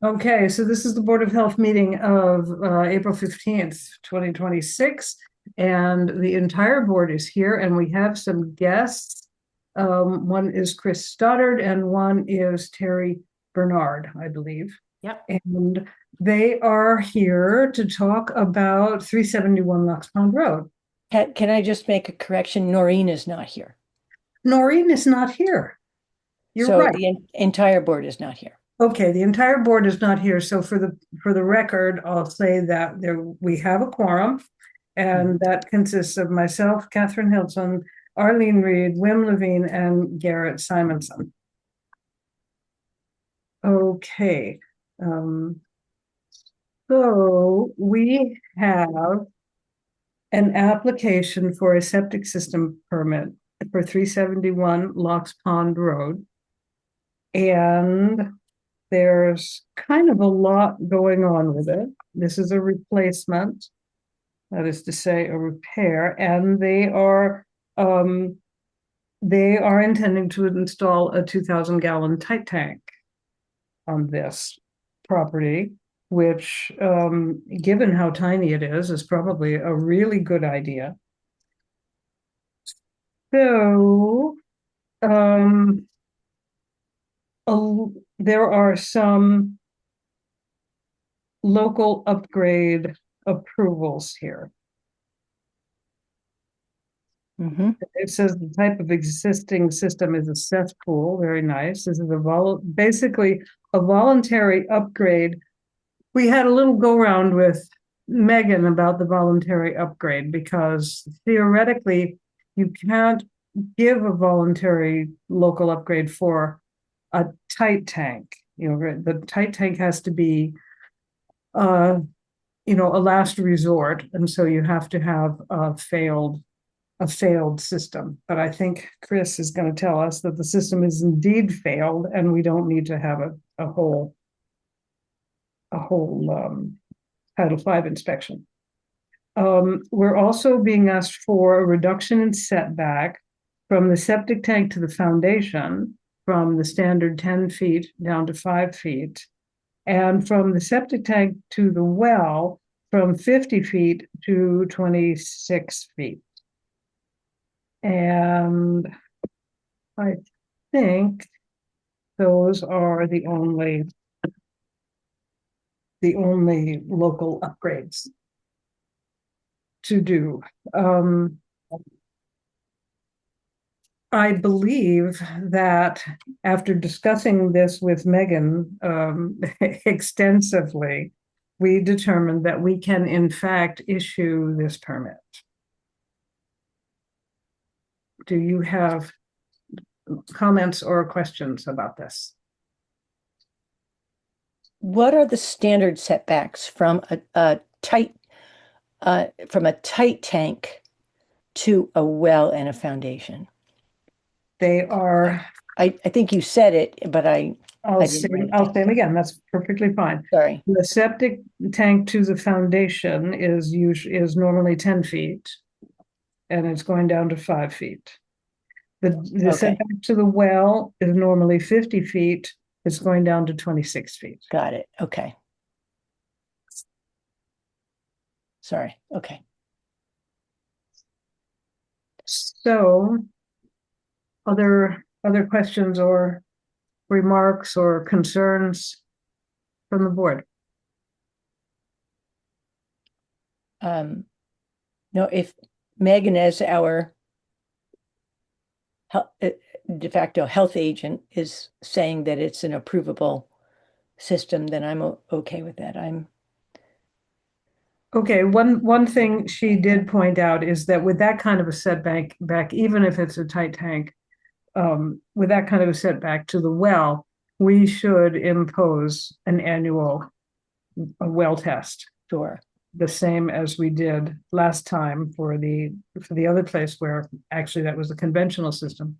Okay, so this is the Board of Health meeting of April 15th, 2026. And the entire board is here, and we have some guests. One is Chris Stoddard, and one is Terry Bernard, I believe. Yep. And they are here to talk about 371 Locks Pond Road. Can I just make a correction? Noreen is not here. Noreen is not here. You're So right. the entire board is not here. Okay, the entire board is not here, so for the record, I'll say that we have a quorum, and that consists of myself, Catherine Hilton, Arlene Reed, Wim Levine, and Garrett Simonson. Okay, so we have an application for a septic system permit for 371 Locks Pond Road. And there's kind of a lot going on with it. This is a replacement, that is to say, a repair, and they are intending to install a 2,000-gallon tight tank on this property, which, given how tiny it is probably a really good idea. So, there are some local upgrade approvals here. It says the type of existing system is a cesspool. Very nice. This is basically a voluntary upgrade. We had a little go round with Megan about the voluntary upgrade because theoretically you can't give a voluntary local upgrade for a tight tank. The tight tank has to be a last resort, and so you have to have a failed system. But I think Chris is going to tell us that the system is indeed failed, and we don't need to have a whole Title V inspection. We're also being asked for a reduction in setback from the septic tank to the foundation, from the standard 10 feet down to 5 feet, and from the septic tank to the well from 50 feet to 26 feet. And I think those are the only local upgrades to do. I believe that after discussing this with Megan extensively, we determined that we can in fact issue this permit. Do you have comments or questions about this? What are the standard setbacks from a tight tank to a well and a foundation? They are, I think you said it, but I'll I say, didn't write it I'll down. say them again. That's perfectly fine. Sorry. The septic tank to the foundation is normally 10 feet, and it's going down to 5 feet. The Okay. setback to the well is normally 50 feet. It's going down to 26 feet. Got it. Okay. Sorry. Okay. So, other questions or remarks or concerns from the board? No, if Megan as our de facto health agent is saying that it's an approvable system, then I'm okay with that. Okay, one thing she did point out is that with that kind of a setback, even if it's a tight tank, with that kind of a setback to the well, we should impose an annual well test, Sure. the same as we did last time for the other place where actually that was a conventional system.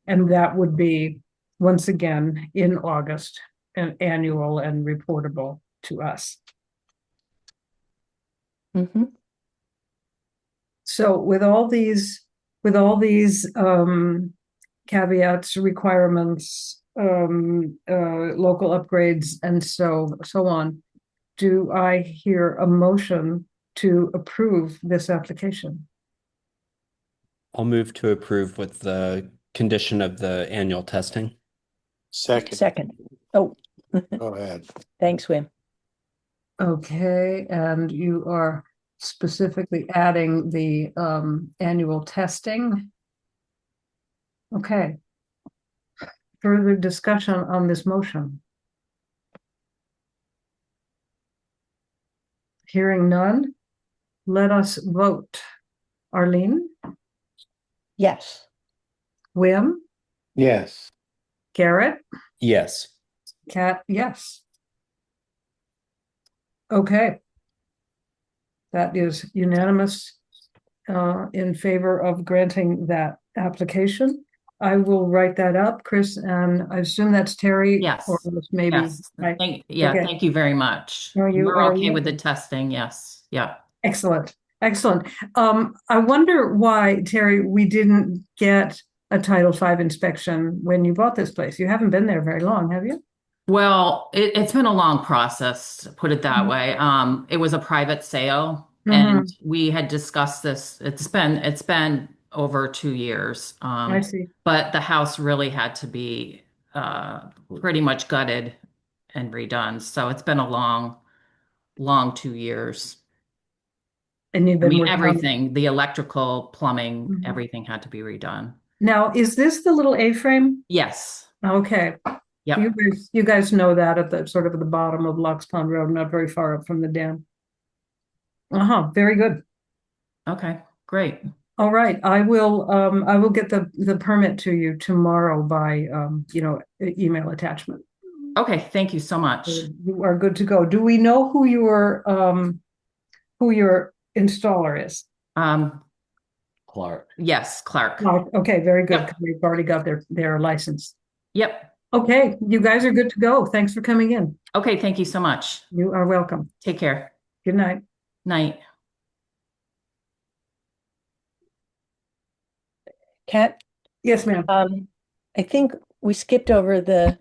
And that would be, once again, in August, an annual and reportable to us. So with all these caveats, requirements, local upgrades and so on. Do I hear a motion to approve this application? I'll move to approve with the condition of the annual testing. Second, Second. Oh, go ahead. thanks, Wim. Okay, and you are specifically adding the annual testing. Okay. Further discussion on this motion? Hearing none, let us vote. Arlene, Yes. Wim, Yes. Garrett, Yes. Kat, yes. Okay. That is unanimous in favor of granting that application. I will write that up, Chris, and I assume that's Terry. Yes. Or maybe. Yes, Right. thank Okay. you very much. No, you We're are okay with the welcome. testing, yes, yeah. Excellent, excellent. I wonder why, Terry, we didn't get a Title V inspection when you bought this place. You haven't been there very long, have you? Well, it's been a long process, to put it that Mhm. way. It was a private sale Mhm. and we had discussed this. It's been over 2 years. I see. But the house really had to be pretty much gutted and redone. So it's been a long 2 years. And you've I been mean, working on it. everything, the electrical, plumbing, Mhm. everything had to be redone. Now, is this the little A-frame? Yes. Okay. Yep. You guys know that at the sort of at the bottom of Locks Pond Road, not very far up from the dam. Very good. Okay, great. All right, I will get the permit to you tomorrow by email attachment. Okay, thank you so much. You are good to go. Do we know who your installer is? Clark. Yes, Clark. Okay, very good. Yep. We've already got their license. Yep. Okay, you guys are good to go. Thanks for coming in. Okay, thank you so much. You are welcome. Take care. Good night. Night. Kat, Yes, ma'am. I think we skipped over the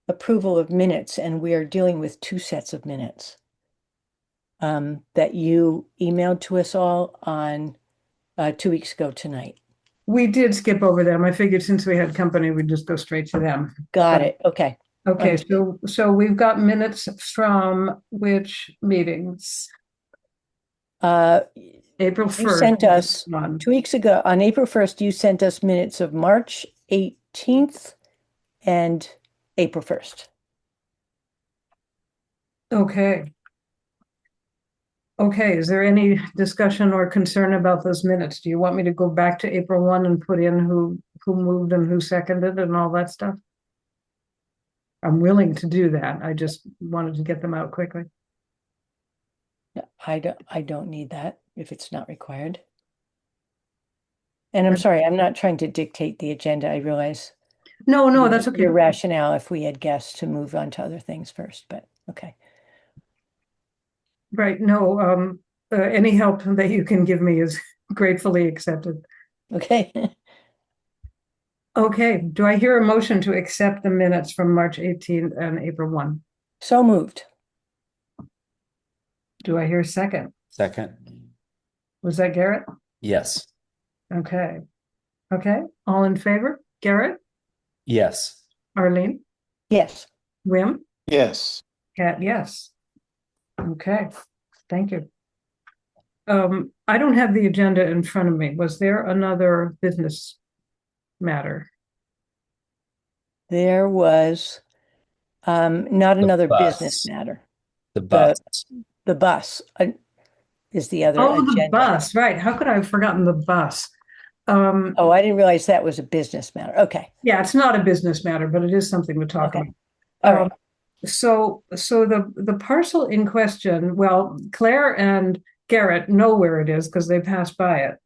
approval of minutes, and we are dealing with two sets of minutes that you emailed to us all on 2 weeks ago tonight. We did skip over them. I figured since we had company, we'd just go straight to them. Got it. Okay. Okay, Understood. so we've got minutes from which meetings? April You 1st. sent us One. 2 weeks ago, on April 1st, you sent us minutes of March 18th and April 1st. Okay. Okay, is there any discussion or concern about those minutes? Do you want me to go back to April 1 and put in who moved and who seconded and all that stuff? I'm willing to do that. I just wanted to get them out quickly. No, I don't need that if it's not required. And I'm sorry, I'm not trying to dictate the agenda. I realize No, that's okay. your rationale if we had guests to move on to other things first, but okay. Right, no, any help that you can give me is gratefully accepted. Okay. Okay, do I hear a motion to accept the minutes from March 18th and April 1? So moved. Do I hear a second? Second. Was that Garrett? Yes. Okay. Okay, all in favor? Garrett, Yes. Arlene, Yes. Wim, Yes. Kat, yes. Okay, thank you. I don't have the agenda in front of me. Was there another business matter? There was not another business bus. matter. The bus. The bus is the other Oh, the agenda. bus, right. How could I have forgotten the bus? Oh, I didn't realize that was a business matter. Okay. Yeah, it's not a business matter, but it is something to talk Okay. about. All right. So the parcel in question, well, Claire and Garrett know where it is because they passed by it.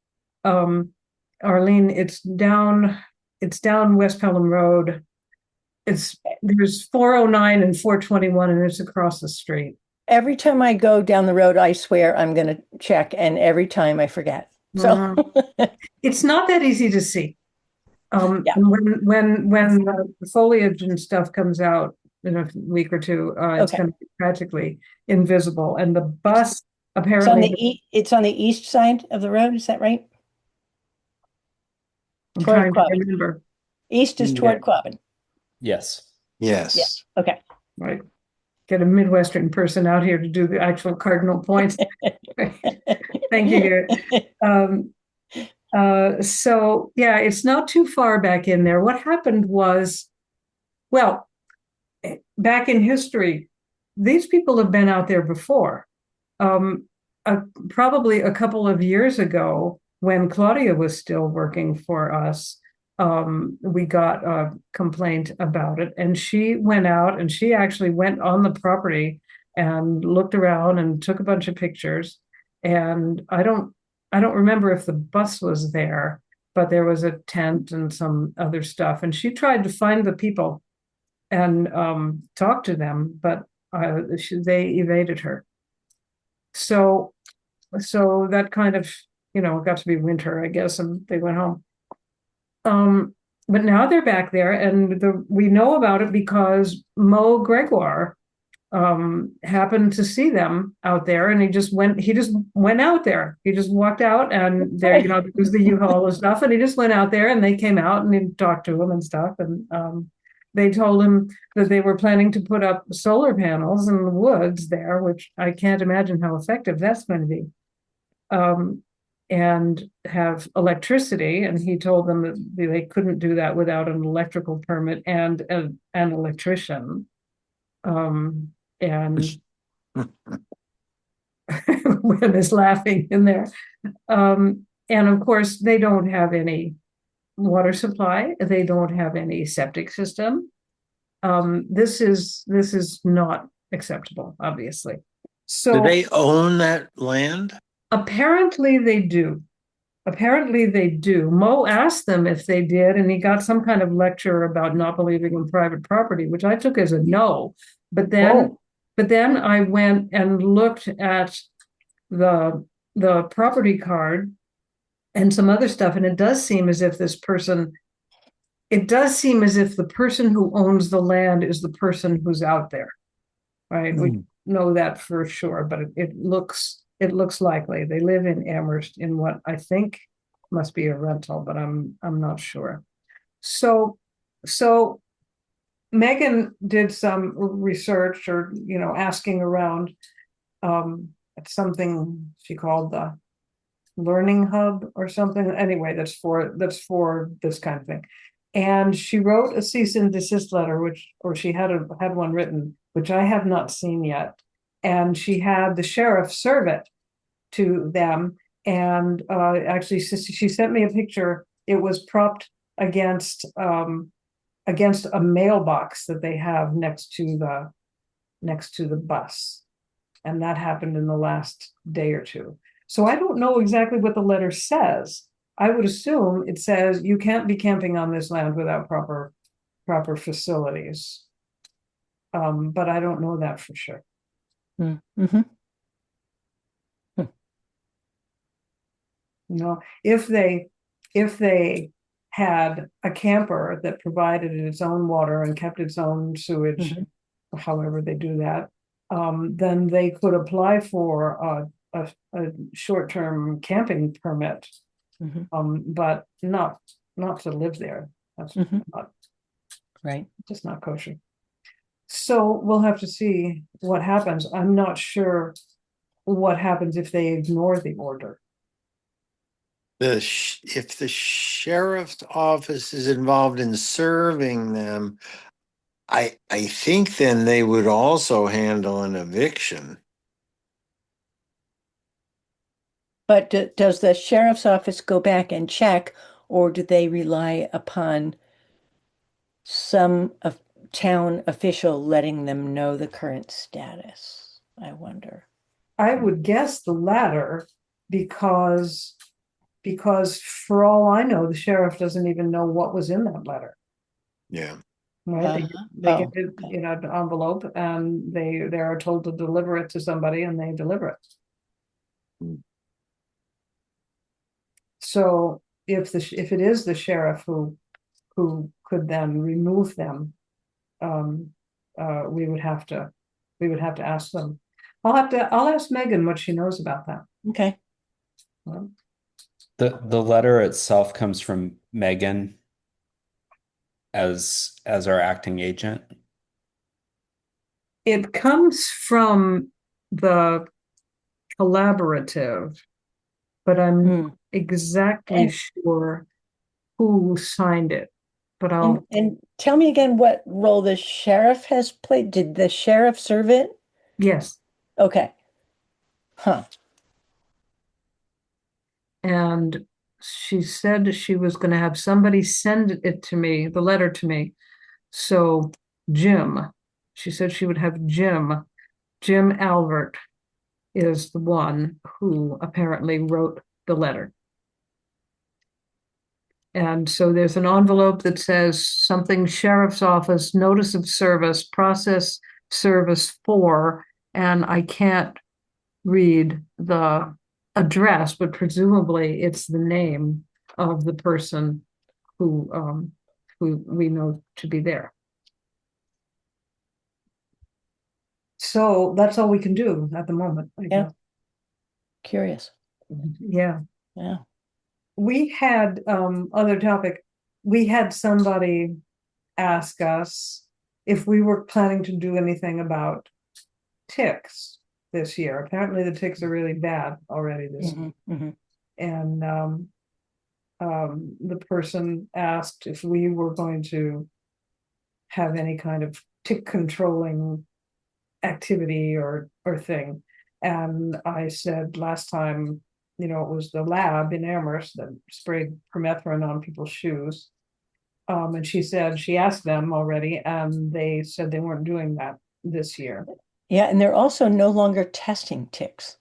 Arlene, it's down West Pelham Road. There's 409 and 421, and it's across the street. Every time I go down the road, I swear I'm going to check, and every time I forget. So It's not that easy to see. Yeah. And when the foliage and stuff comes out in a week or two, it's Okay. going to be practically invisible. And the bus It's on apparently, it's on the east side of the road, is that right? I'm Toward trying to Quabbin. remember, East is toward Quabbin. Yes. Yes. Okay. right? Get a Midwestern person out here to do the actual cardinal points. Thank you, Garrett. So yeah, it's not too far back in there. What happened was, well, back in history, these people have been out there before. Um, Probably a couple of years ago, when Claudia was still working for us, we got a complaint about it, and she went out and she actually went on the property and looked around and took a bunch of pictures. And I don't remember if the bus was there, but there was a tent and some other stuff. And she tried to find the people and talk to them, but they evaded her. So that kind of, it got to be winter, I guess, and they went home. But now they're back there, and we know about it because Mo Gregoire happened to see them out there, and he just went out there. He just walked out, and there, there was the U-Haul and stuff, and he just went out there, and they came out and he talked to him and stuff, and they told him that they were planning to put up solar panels in the woods there, which I can't imagine how effective that's going to be. And have electricity, and he told them that they couldn't do that without an electrical permit and an electrician. And Wim is laughing in there. And of course, they don't have any water supply. They don't have any septic system. This is not acceptable, obviously. So Do they own that land? apparently they do. Apparently they do. Mo asked them if they did, and he got some kind of lecture about not believing in private property, which I took as a no. But then I went and looked at the property card and some other stuff, and it does seem as if the person who owns the land is the person who's out there. Right? We know that for sure, but it looks likely. They live in Amherst in what I think must be a rental, but I'm not sure. So Megan did some research, or asking around at something she called the Learning Hub or something. Anyway, that's for this kind of thing. And she wrote a cease and desist letter, she had one written, which I have not seen yet. And she had the sheriff serve it to them. And actually, she sent me a picture. It was propped against a mailbox that they have next to the bus. And that happened in the last day or two. So I don't know exactly what the letter says. I would assume it says you can't be camping on this land without proper facilities. But I don't know that for sure. Mm-hmm. If they had a camper that provided its own water and kept its own sewage, however they do that, then they could apply for a short-term camping permit, but not to live there. That's not right. Just not kosher. So we'll have to see what happens. I'm not sure what happens if they ignore the order. If the sheriff's office is involved in serving them, I think then they would also handle an eviction. But does the sheriff's office go back and check, or do they rely upon some town official letting them know the current status? I wonder. I would guess the latter, because for all I know, the sheriff doesn't even know what was in that letter. Yeah. Right? They get it in an envelope, and they are told to deliver it to somebody, and they deliver it. So if it is the sheriff who who could then remove them. We would have to ask them. I'll ask Megan what she knows about that. Okay. Well, The letter itself comes from Megan as our acting agent. It comes from the collaborative, but I'm Hmm. exactly And- sure who signed it. But And tell me again what role the sheriff has played. Did the sheriff serve it? yes. Okay. Huh. And she said she was going to have somebody send it to me, the letter to me. So she said she would have Jim Albert is the one who apparently wrote the letter. And so there's an envelope that says something sheriff's office, notice of service, process service 4, and I can't read the address, but presumably it's the name of the person who we know to be there. So that's all we can do at the moment, I Yeah. guess. Curious. Yeah. Yeah. We had other topic. We had somebody ask us if we were planning to do anything about ticks this year. Apparently the ticks are really bad already this year. And the person asked if we were going to have any kind of tick controlling activity or thing. And I said last time, it was the lab in Amherst that sprayed permethrin on people's shoes. And she said she asked them already, and they said they weren't doing that this year. Yeah, and they're also no longer testing ticks.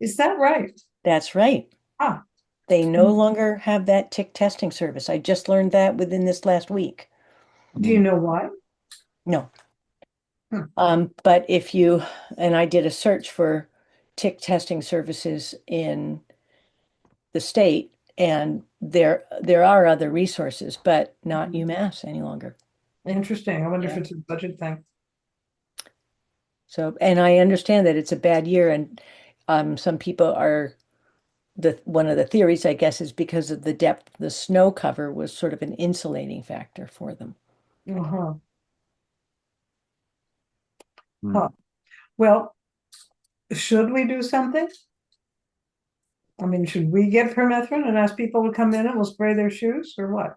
Is that right? That's right. Ah. They no longer have that tick testing service. I just learned that within this last week. Do you know why? No. Hmm. But and I did a search for tick testing services in the state, and there are other resources, but not UMass any longer. Interesting. I wonder if Yeah. it's a budget thing. So, and I understand that it's a bad year, and some people one of the theories, I guess, is because of the depth, the snow cover was sort of an insulating factor for them. Uh-huh. Hmm. Huh. Well, should we do something? I mean, should we get permethrin and ask people to come in and we'll spray their shoes or what?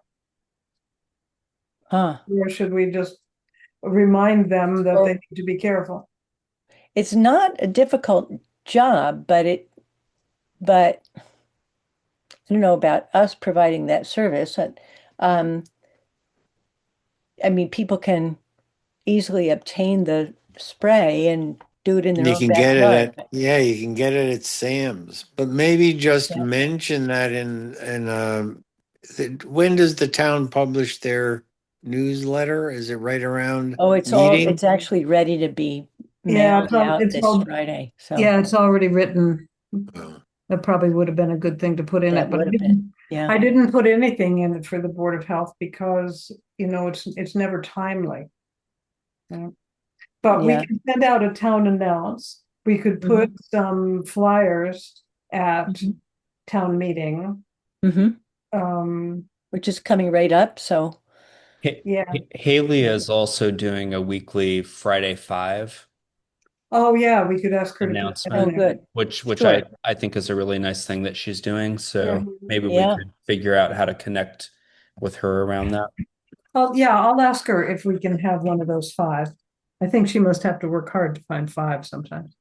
Huh. Or should we just remind them that they need to be careful? It's not a difficult job, but I don't know about us providing that service. I mean, people can easily obtain the spray and do it in their You own can get it backyard. at, yeah, you can get it at Sam's, but maybe just Yeah. mention that when does the town publish their newsletter? Is it right around Oh, meeting? it's actually ready to be Yeah, mailed out it's this all, Friday. So yeah, it's already written. Oh. That probably would have been a good thing to put in that it, but would have been, yeah. I didn't put anything in it for the Board of Health because, it's never timely. But we Yeah. can send out a town announce. We could put some flyers at Mhm. town meeting. Which is coming right up. So Yeah. Haley is also doing a weekly Friday 5 Oh, yeah, we could ask her to put that announcement, in there. good. which Sure. I think is a really nice thing that she's doing. So maybe we Yeah. could figure out how to connect with her around that. Oh, yeah, I'll ask her if we can have one of those 5. I think she must have to work hard to find 5 sometimes.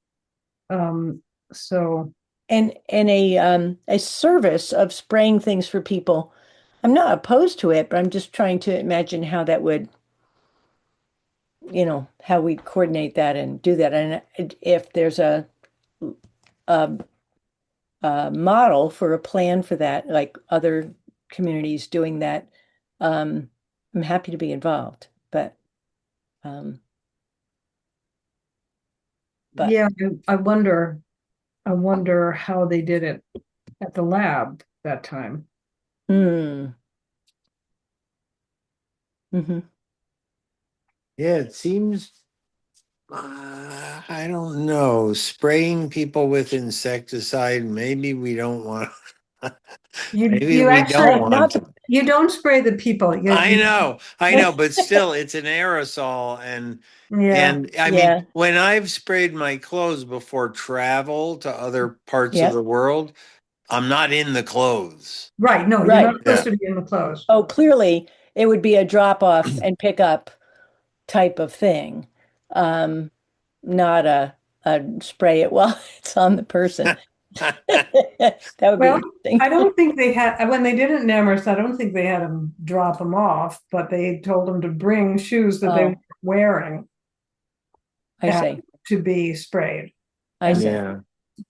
So And a service of spraying things for people. I'm not opposed to it, but I'm just trying to imagine how that would, how we coordinate that and do that. And if there's a model for a plan for that, like other communities doing that, I'm happy to be involved. But yeah, I wonder how they did it at the lab that time. hmm. Hmm. Yeah, it seems, I don't know, spraying people with insecticide, maybe we don't want, maybe You we don't actually, want to. you don't spray the people. I know, but still, it's an aerosol, Yeah, and I mean, Yeah, when I've sprayed my clothes before travel to other parts of yeah, the world, I'm not in the clothes. right. No, you're not right. supposed Yeah. to be in the clothes. Oh, clearly it would be a drop off and pick up type of thing. Um, Not a spray it while it's on the person. That would be Well, interesting. I don't think they had, when they did it in Amherst, I don't think they had them drop them off, but they told them to bring shoes that they were Oh, wearing I see. to be sprayed. I And, see. Yeah.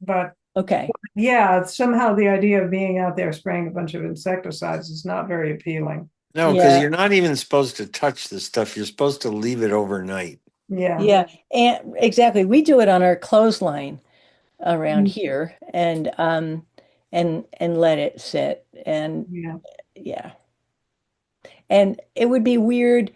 but Okay. yeah, somehow the idea of being out there spraying a bunch of insecticides is not very appealing. No, because Yeah. you're not even supposed to touch the stuff. You're supposed to leave it overnight. Yeah. Yeah. And exactly. We do it on our clothesline around Mm, here and let it sit. And yeah. yeah. And it would be weird.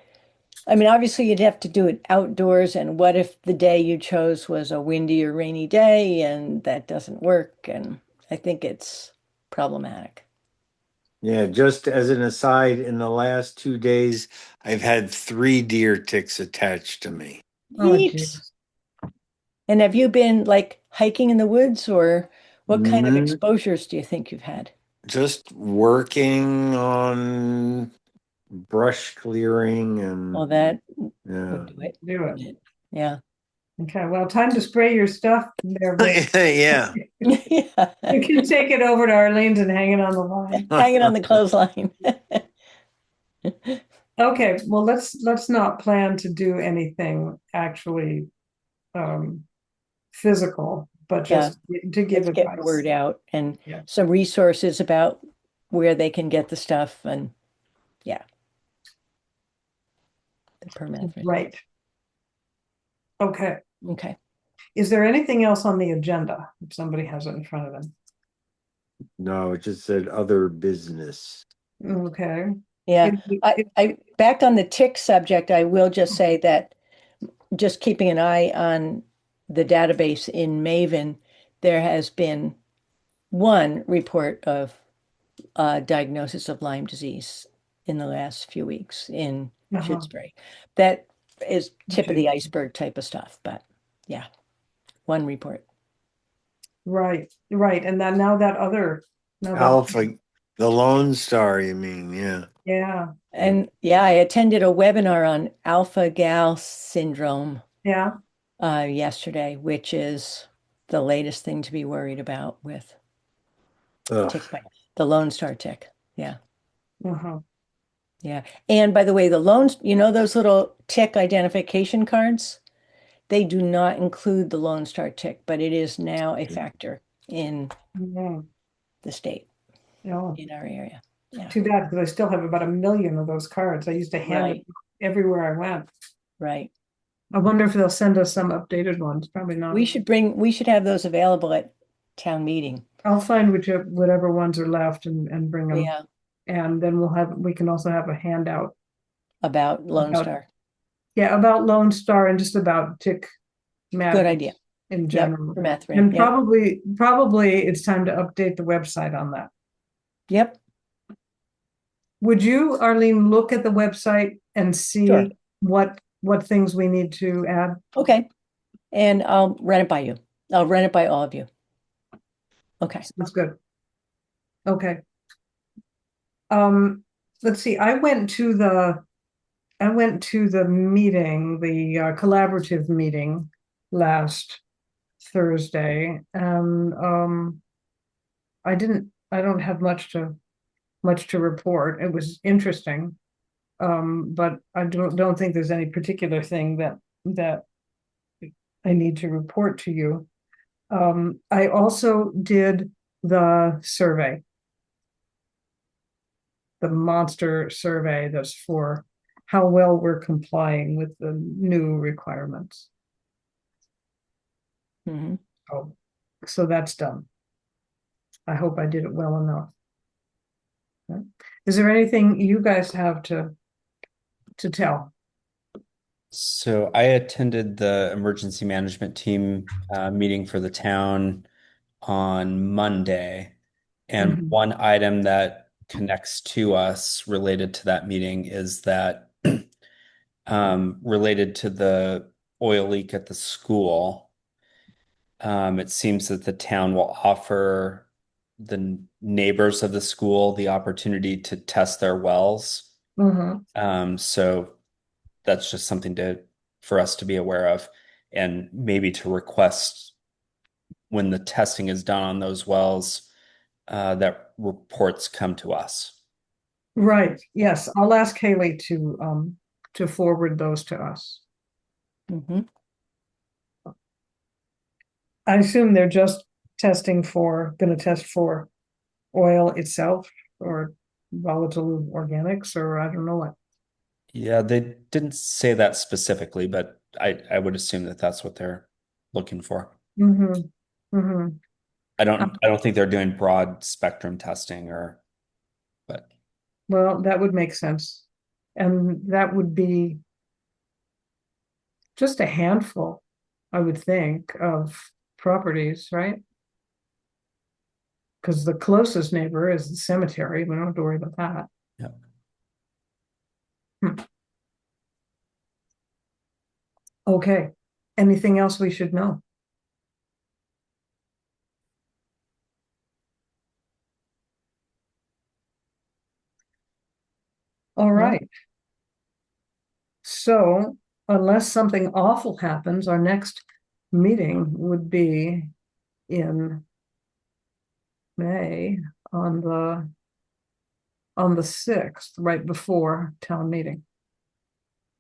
I mean, obviously you'd have to do it outdoors, and what if the day you chose was a windy or rainy day and that doesn't work? And I think it's problematic. Yeah, just as an aside, in the last 2 days, I've had 3 deer ticks attached to me. Oh, Yeeps. geez. And have you been like hiking in the woods, or what kind of Mm, exposures do you think you've had? just working on brush clearing Well, and that yeah. would do it, Do it. wouldn't it? Yeah. Okay. Well, time to spray your stuff there, Vic. Yeah. Yeah. You can take it over to Arlene's and hang it on the line. Hang it on the clothesline. Okay, well, let's not plan to do anything actually um physical, but Yeah. just to give Let's get advice. word out and Yeah. some resources about where they can get the stuff and yeah, the permethrin. Right. Okay. Okay. Is there anything else on the agenda? If somebody has it in front of them. No, it just said other business. Okay. Yeah. If- if- I back on the tick subject, I will just say that just keeping an eye on the database in Maven, there has been one report of diagnosis of Lyme disease in the last few weeks in uh-huh. Shutesbury. That is tip of the Okay. iceberg type of stuff, but yeah, one report. Right, right. And then now that other, now that, Alpha, the Lone Star, you mean? Yeah. yeah, And yeah, I attended a webinar on alpha gal syndrome yeah. yesterday, which is the latest thing to be worried about with Ugh. tick bite, the Lone Star tick. Yeah. Uh-huh. Yeah. And by the way, the Lone, you know, those little tick identification cards, they do not include the Lone Star tick, but it is now a factor in Yeah. the state, Yeah. in our area. Yeah. Too bad, because I still have about 1 million of those cards. I used to hand Right. them everywhere I went. Right. I wonder if they'll send us some updated ones. Probably not. We should have those available at town meeting. I'll find whatever ones are left and bring them. Yeah. And then we can also have a handout. About Lone About- Star. Yeah, about Lone Star and just about tick Good madness idea. in Yep. general. Permethrin. And Yep. probably it's time to update the website on that. Yep. Would you, Arlene, look at the website and see Sure. what things we need to add? Okay. And I'll run it by you. I'll run it by all of you. Okay. That's good. Okay. Let's see, I went to the meeting, the collaborative meeting last Thursday, and I don't have much to report. It was interesting. But I don't think there's any particular thing that I need to report to you. I also did the survey, the monster survey that's for how well we're complying with the new requirements. Hmm. Oh, so that's done. I hope I did it well enough. Okay. Is there anything you guys have to to tell? So I attended the emergency management team meeting for the town on Monday. And Mhm. one item that connects to us related to that meeting is that related to the oil leak at the school, it seems that the town will offer the neighbors of the school the opportunity to test their wells. Mhm. So that's just something for us to be aware of and maybe to request when the testing is done on those wells, that reports come to us. Right, yes, I'll ask Haley to forward those to us. Mhm. I assume they're just gonna test for oil itself or volatile organics, or I don't know what. Yeah, they didn't say that specifically, but I would assume that that's what they're looking for. Mm-hmm. Mm-hmm. I don't think they're doing broad spectrum testing but Well, that would make sense. And that would be just a handful, I would think, of properties, right? Because the closest neighbor is the cemetery. We don't have to worry about that. yeah. Okay. Anything else we should know? All right. So unless something awful happens, our next meeting would be in May on the 6th, right before town meeting.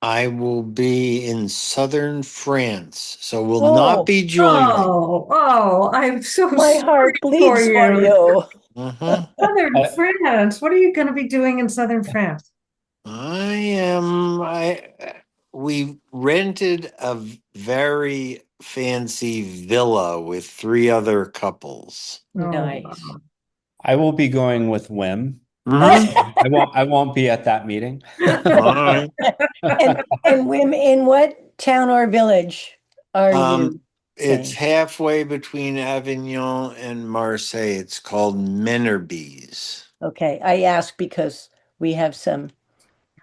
I will be in southern France, so will Oh. not be joining. Oh, I'm so My sorry heart for bleeds for you. Mhm. Southern I- France, what are you gonna be doing in southern France? We rented a very fancy villa with 3 other couples. Oh, Nice. wow. I will be going with Wim. Mhm. I won't be at that meeting. All right. And women, in what town or village are you It's staying? halfway between Avignon and Marseille. It's called Menerbys. Okay, I ask because we have some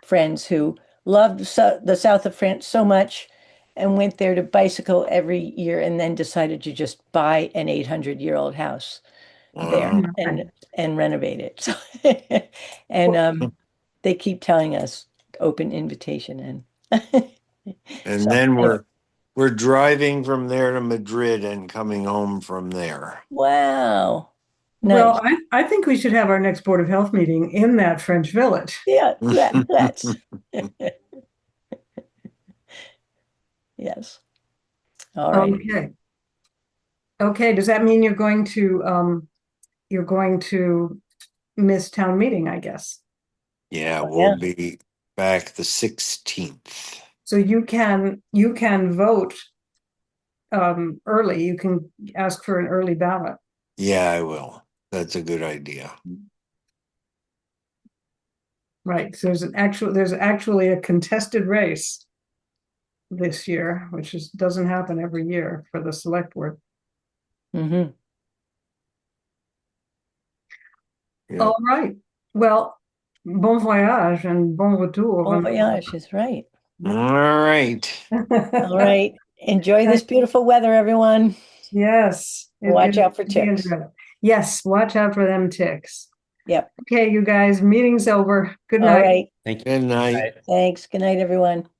friends who loved the south of France so much and went there to bicycle every year and then decided to just buy an 800-year-old house there Wow. and renovate it. So, and they keep telling us open invitation and And so then anyway. we're driving from there to Madrid and coming home from there. Wow. Well, Nice. I think we should have our next Board of Health meeting in that French village. Yeah, let's. Yes. All right. Okay. Okay, does that mean you're going to miss town meeting, I guess? Yeah, Oh, we'll yeah. be back the 16th. So you can vote early. You can ask for an early ballot. Yeah, I will. That's a good idea. Right. So there's actually a contested race this year, which doesn't happen every year for the select board. Mm-hmm. Yeah. All right. Well, bon voyage and bon retour. Bon voyage is right. All right. All right. Enjoy this beautiful weather, everyone. Yes. Watch out for be ticks. enjoyable. Yes, watch out for them ticks. Yep. Okay, you guys, meeting's over. Good All night. right. Thank you. Good night. Thanks. Good night, everyone.